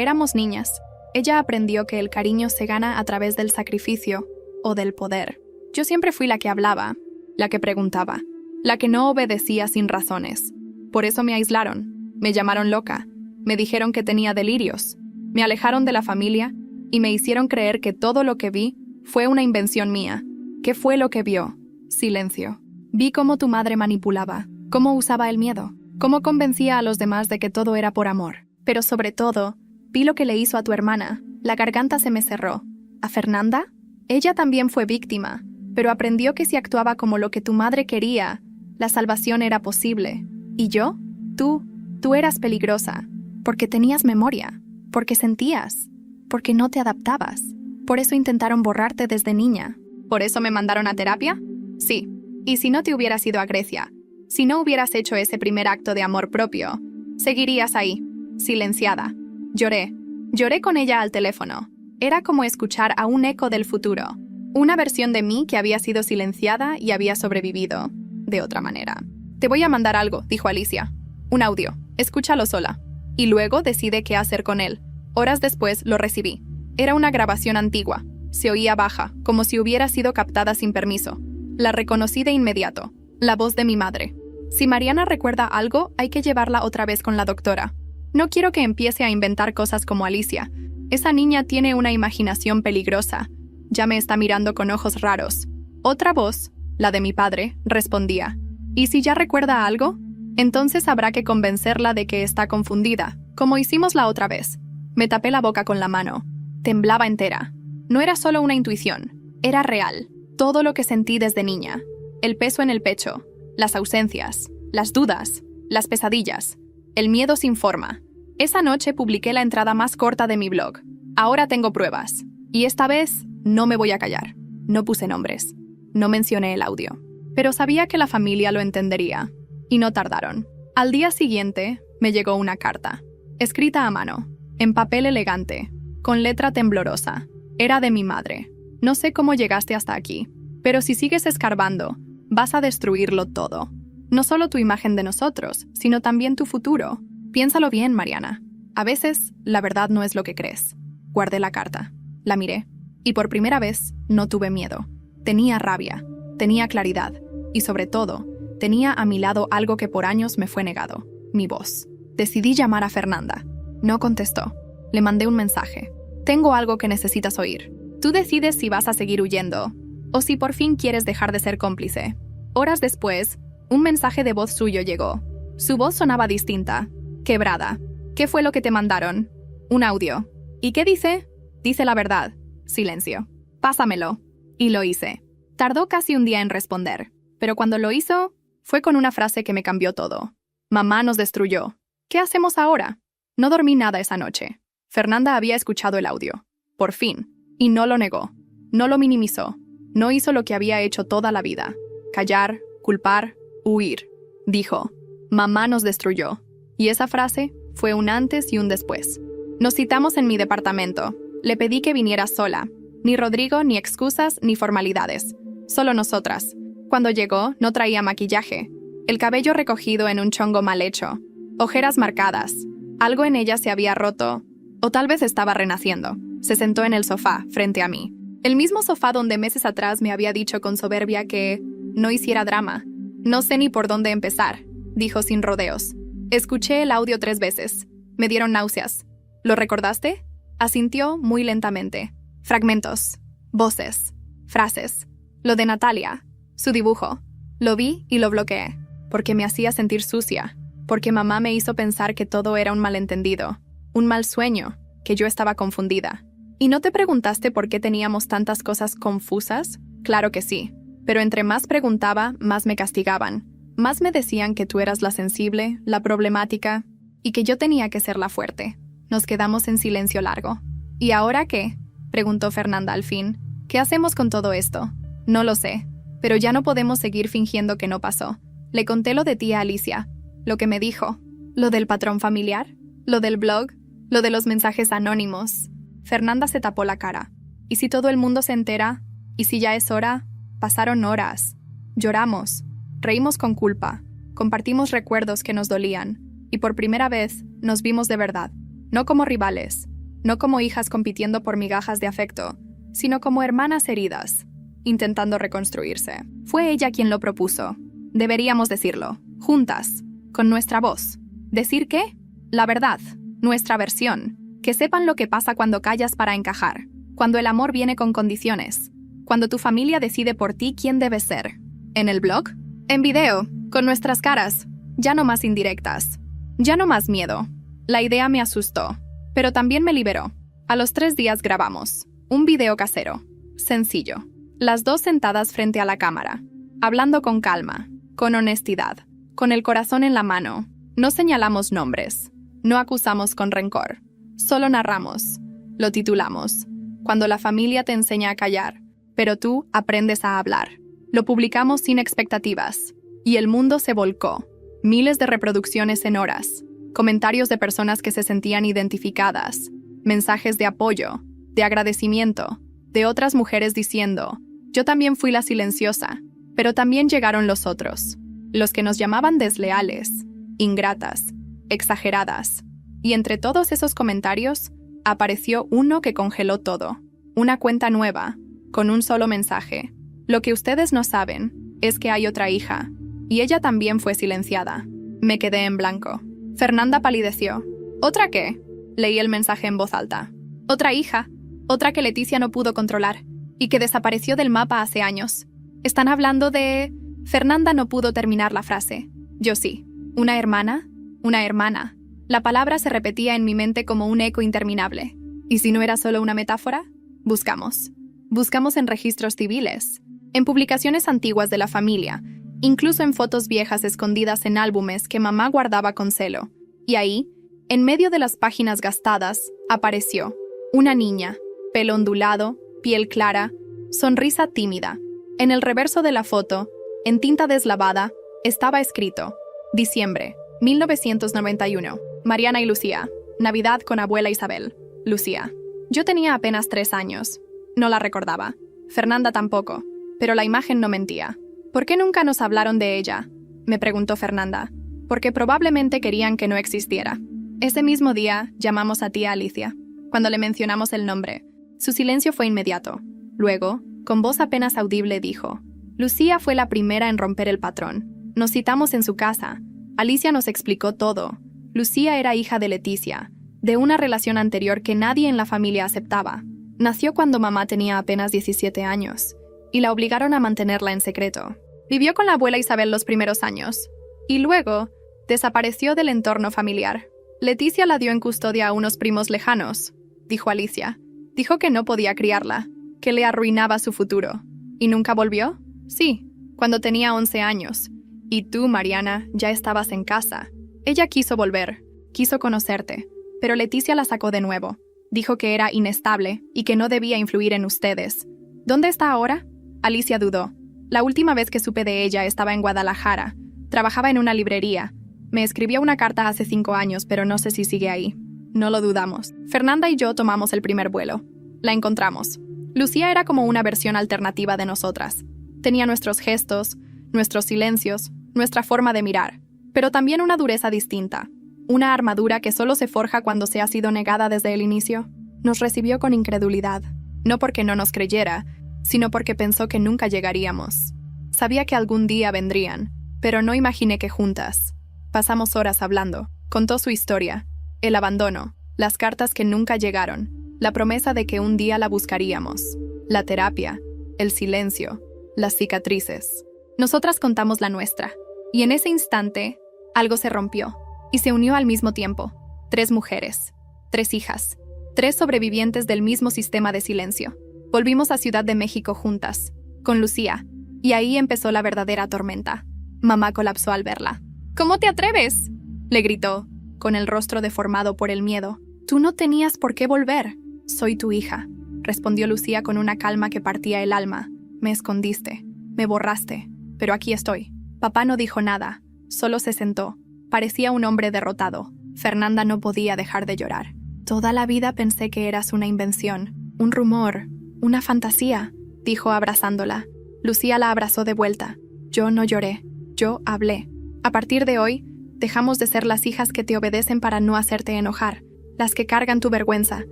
éramos niñas, ella aprendió que el cariño se gana a través del sacrificio o del poder. Yo siempre fui la que hablaba, la que preguntaba, la que no obedecía sin razones. Por eso me aislaron, me llamaron loca, me dijeron que tenía delirios. Me alejaron de la familia y me hicieron creer que todo lo que vi fue una invención mía. ¿Qué fue lo que vio? Silencio. Vi cómo tu madre manipulaba, cómo usaba el miedo, cómo convencía a los demás de que todo era por amor. Pero sobre todo, vi lo que le hizo a tu hermana. La garganta se me cerró. ¿A Fernanda? Ella también fue víctima, pero aprendió que si actuaba como lo que tu madre quería, la salvación era posible. ¿Y yo? Tú eras peligrosa, porque tenías memoria. Porque sentías, porque no te adaptabas. Por eso intentaron borrarte desde niña. ¿Por eso me mandaron a terapia? Sí. Y si no te hubieras ido a Grecia, si no hubieras hecho ese primer acto de amor propio, seguirías ahí, silenciada. Lloré con ella al teléfono. Era como escuchar a un eco del futuro. Una versión de mí que había sido silenciada y había sobrevivido de otra manera. Te voy a mandar algo, dijo Alicia. Un audio. Escúchalo sola. Y luego decide qué hacer con él. Horas después lo recibí. Era una grabación antigua. Se oía baja, como si hubiera sido captada sin permiso. La reconocí de inmediato. La voz de mi madre. Si Mariana recuerda algo, hay que llevarla otra vez con la doctora. No quiero que empiece a inventar cosas como Alicia. Esa niña tiene una imaginación peligrosa. Ya me está mirando con ojos raros. Otra voz, la de mi padre, respondía. ¿Y si ya recuerda algo? Entonces habrá que convencerla de que está confundida, como hicimos la otra vez. Me tapé la boca con la mano. Temblaba entera. No era solo una intuición, era real. Todo lo que sentí desde niña. El peso en el pecho, las ausencias, las dudas, las pesadillas, el miedo sin forma. Esa noche publiqué la entrada más corta de mi blog. Ahora tengo pruebas. Y esta vez no me voy a callar. No puse nombres. No mencioné el audio. Pero sabía que la familia lo entendería. Y no tardaron. Al día siguiente, me llegó una carta. Escrita a mano, en papel elegante, con letra temblorosa. Era de mi madre. No sé cómo llegaste hasta aquí, pero si sigues escarbando, vas a destruirlo todo. No solo tu imagen de nosotros, sino también tu futuro. Piénsalo bien, Mariana. A veces, la verdad no es lo que crees. Guardé la carta. La miré. Y por primera vez, no tuve miedo. Tenía rabia. Tenía claridad. Y sobre todo, Tenía a mi lado algo que por años me fue negado, mi voz. Decidí llamar a Fernanda. No contestó. Le mandé un mensaje. Tengo algo que necesitas oír. Tú decides si vas a seguir huyendo o si por fin quieres dejar de ser cómplice. Horas después, un mensaje de voz suyo llegó. Su voz sonaba distinta, quebrada. ¿Qué fue lo que te mandaron? Un audio. ¿Y qué dice? Dice la verdad. Silencio. Pásamelo. Y lo hice. Tardó casi un día en responder, pero cuando lo hizo, fue con una frase que me cambió todo. Mamá nos destruyó. ¿Qué hacemos ahora? No dormí nada esa noche. Fernanda había escuchado el audio. Por fin. Y no lo negó. No lo minimizó. No hizo lo que había hecho toda la vida. Callar, culpar, huir. Dijo, mamá nos destruyó. Y esa frase fue un antes y un después. Nos citamos en mi departamento. Le pedí que viniera sola. Ni Rodrigo, ni excusas, ni formalidades. Solo nosotras. Cuando llegó, no traía maquillaje. El cabello recogido en un chongo mal hecho. Ojeras marcadas. Algo en ella se había roto. O tal vez estaba renaciendo. Se sentó en el sofá, frente a mí. El mismo sofá donde meses atrás me había dicho con soberbia que no hiciera drama. No sé ni por dónde empezar, dijo sin rodeos. Escuché el audio 3 veces. Me dieron náuseas. ¿Lo recordaste? Asintió muy lentamente. Fragmentos, voces, frases. Lo de Natalia, su dibujo. Lo vi y lo bloqueé, porque me hacía sentir sucia, porque mamá me hizo pensar que todo era un malentendido, un mal sueño, que yo estaba confundida. ¿Y no te preguntaste por qué teníamos tantas cosas confusas? Claro que sí, pero entre más preguntaba, más me castigaban. Más me decían que tú eras la sensible, la problemática, y que yo tenía que ser la fuerte. Nos quedamos en silencio largo. ¿Y ahora qué?, preguntó Fernanda al fin. ¿Qué hacemos con todo esto? No lo sé, pero ya no podemos seguir fingiendo que no pasó. Le conté lo de tía Alicia, lo que me dijo, lo del patrón familiar, lo del blog, lo de los mensajes anónimos. Fernanda se tapó la cara. ¿Y si todo el mundo se entera? ¿Y si ya es hora? Pasaron horas. Lloramos, reímos con culpa, compartimos recuerdos que nos dolían, y por primera vez nos vimos de verdad, no como rivales, no como hijas compitiendo por migajas de afecto, sino como hermanas heridas, intentando reconstruirse. Fue ella quien lo propuso. Deberíamos decirlo, juntas, con nuestra voz. ¿Decir qué? La verdad, nuestra versión. Que sepan lo que pasa cuando callas para encajar, cuando el amor viene con condiciones, cuando tu familia decide por ti quién debes ser. ¿En el blog? En video, con nuestras caras. Ya no más indirectas. Ya no más miedo. La idea me asustó, pero también me liberó. A los 3 días grabamos un video casero, sencillo. Las dos sentadas frente a la cámara, hablando con calma, con honestidad, con el corazón en la mano. No señalamos nombres, no acusamos con rencor. Solo narramos, lo titulamos, Cuando la familia te enseña a callar, pero tú aprendes a hablar. Lo publicamos sin expectativas, y el mundo se volcó. Miles de reproducciones en horas, comentarios de personas que se sentían identificadas, mensajes de apoyo, de agradecimiento, de otras mujeres diciendo, yo también fui la silenciosa, pero también llegaron los otros, los que nos llamaban desleales, ingratas, exageradas. Y entre todos esos comentarios, apareció uno que congeló todo. Una cuenta nueva, con un solo mensaje. Lo que ustedes no saben es que hay otra hija, y ella también fue silenciada. Me quedé en blanco. Fernanda palideció. ¿Otra qué? Leí el mensaje en voz alta. Otra hija, otra que Leticia no pudo controlar, y que desapareció del mapa hace años. ¿Están hablando de...? Fernanda no pudo terminar la frase. Yo sí. ¿Una hermana? Una hermana. La palabra se repetía en mi mente como un eco interminable. ¿Y si no era solo una metáfora? Buscamos. Buscamos en registros civiles, en publicaciones antiguas de la familia, incluso en fotos viejas escondidas en álbumes que mamá guardaba con celo. Y ahí, en medio de las páginas gastadas, apareció una niña, pelo ondulado, piel clara, sonrisa tímida. En el reverso de la foto, en tinta deslavada, estaba escrito: Diciembre, 1991. Mariana y Lucía. Navidad con abuela Isabel. Lucía. Yo tenía apenas 3 años. No la recordaba. Fernanda tampoco. Pero la imagen no mentía. ¿Por qué nunca nos hablaron de ella?, me preguntó Fernanda. Porque probablemente querían que no existiera. Ese mismo día llamamos a tía Alicia. Cuando le mencionamos el nombre, su silencio fue inmediato. Luego, con voz apenas audible, dijo: Lucía fue la primera en romper el patrón. Nos citamos en su casa. Alicia nos explicó todo. Lucía era hija de Leticia, de una relación anterior que nadie en la familia aceptaba. Nació cuando mamá tenía apenas 17 años, y la obligaron a mantenerla en secreto. Vivió con la abuela Isabel los primeros años, y luego desapareció del entorno familiar. Leticia la dio en custodia a unos primos lejanos, dijo Alicia. Dijo que no podía criarla, que le arruinaba su futuro. ¿Y nunca volvió? Sí, cuando tenía 11 años. Y tú, Mariana, ya estabas en casa. Ella quiso volver, quiso conocerte, pero Leticia la sacó de nuevo. Dijo que era inestable y que no debía influir en ustedes. ¿Dónde está ahora? Alicia dudó. La última vez que supe de ella estaba en Guadalajara. Trabajaba en una librería. Me escribió una carta hace 5 años, pero no sé si sigue ahí. No lo dudamos. Fernanda y yo tomamos el primer vuelo. La encontramos. Lucía era como una versión alternativa de nosotras. Tenía nuestros gestos, nuestros silencios, nuestra forma de mirar, pero también una dureza distinta. Una armadura que solo se forja cuando se ha sido negada desde el inicio. Nos recibió con incredulidad. No porque no nos creyera, sino porque pensó que nunca llegaríamos. Sabía que algún día vendrían, pero no imaginé que juntas. Pasamos horas hablando. Contó su historia, el abandono, las cartas que nunca llegaron, la promesa de que un día la buscaríamos, la terapia, el silencio, las cicatrices. Nosotras contamos la nuestra, y en ese instante, algo se rompió, y se unió al mismo tiempo. 3 mujeres, 3 hijas, 3 sobrevivientes del mismo sistema de silencio. Volvimos a Ciudad de México juntas, con Lucía, y ahí empezó la verdadera tormenta. Mamá colapsó al verla. ¿Cómo te atreves?, le gritó, con el rostro deformado por el miedo. Tú no tenías por qué volver. Soy tu hija, respondió Lucía con una calma que partía el alma. Me escondiste, me borraste, pero aquí estoy. Papá no dijo nada, solo se sentó. Parecía un hombre derrotado. Fernanda no podía dejar de llorar. Toda la vida pensé que eras una invención, un rumor, una fantasía, dijo abrazándola. Lucía la abrazó de vuelta. Yo no lloré, yo hablé. A partir de hoy, dejamos de ser las hijas que te obedecen para no hacerte enojar, las que cargan tu vergüenza,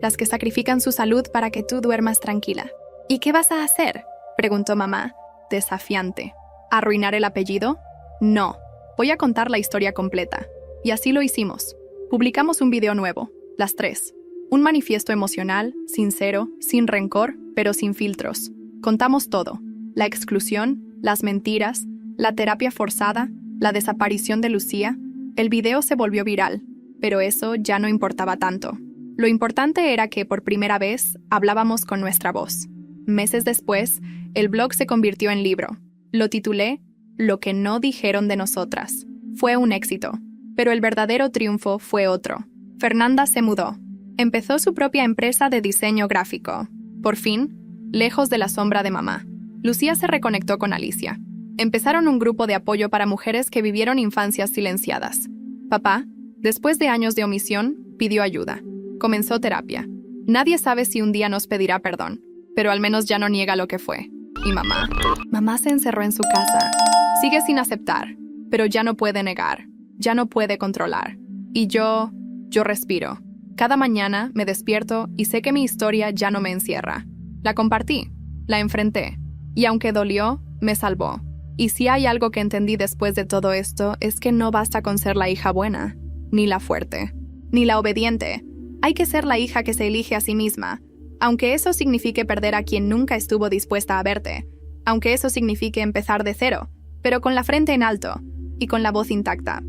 las que sacrifican su salud para que tú duermas tranquila. ¿Y qué vas a hacer?, preguntó mamá, desafiante. ¿Arruinar el apellido? No. Voy a contar la historia completa. Y así lo hicimos. Publicamos un video nuevo, las 3. Un manifiesto emocional, sincero, sin rencor, pero sin filtros. Contamos todo. La exclusión, las mentiras, la terapia forzada, la desaparición de Lucía. El video se volvió viral, pero eso ya no importaba tanto. Lo importante era que por primera vez hablábamos con nuestra voz. Meses después, el blog se convirtió en libro. Lo titulé Lo que no dijeron de nosotras. Fue un éxito, pero el verdadero triunfo fue otro. Fernanda se mudó. Empezó su propia empresa de diseño gráfico. Por fin, lejos de la sombra de mamá. Lucía se reconectó con Alicia. Empezaron un grupo de apoyo para mujeres que vivieron infancias silenciadas. Papá, después de años de omisión, pidió ayuda. Comenzó terapia. Nadie sabe si un día nos pedirá perdón, pero al menos ya no niega lo que fue. Y mamá. Mamá se encerró en su casa. Sigue sin aceptar, pero ya no puede negar, ya no puede controlar. Y yo respiro. Cada mañana me despierto y sé que mi historia ya no me encierra. La compartí, la enfrenté, y aunque dolió, me salvó. Y si hay algo que entendí después de todo esto, es que no basta con ser la hija buena, ni la fuerte, ni la obediente. Hay que ser la hija que se elige a sí misma, aunque eso signifique perder a quien nunca estuvo dispuesta a verte, aunque eso signifique empezar de cero, pero con la frente en alto y con la voz intacta.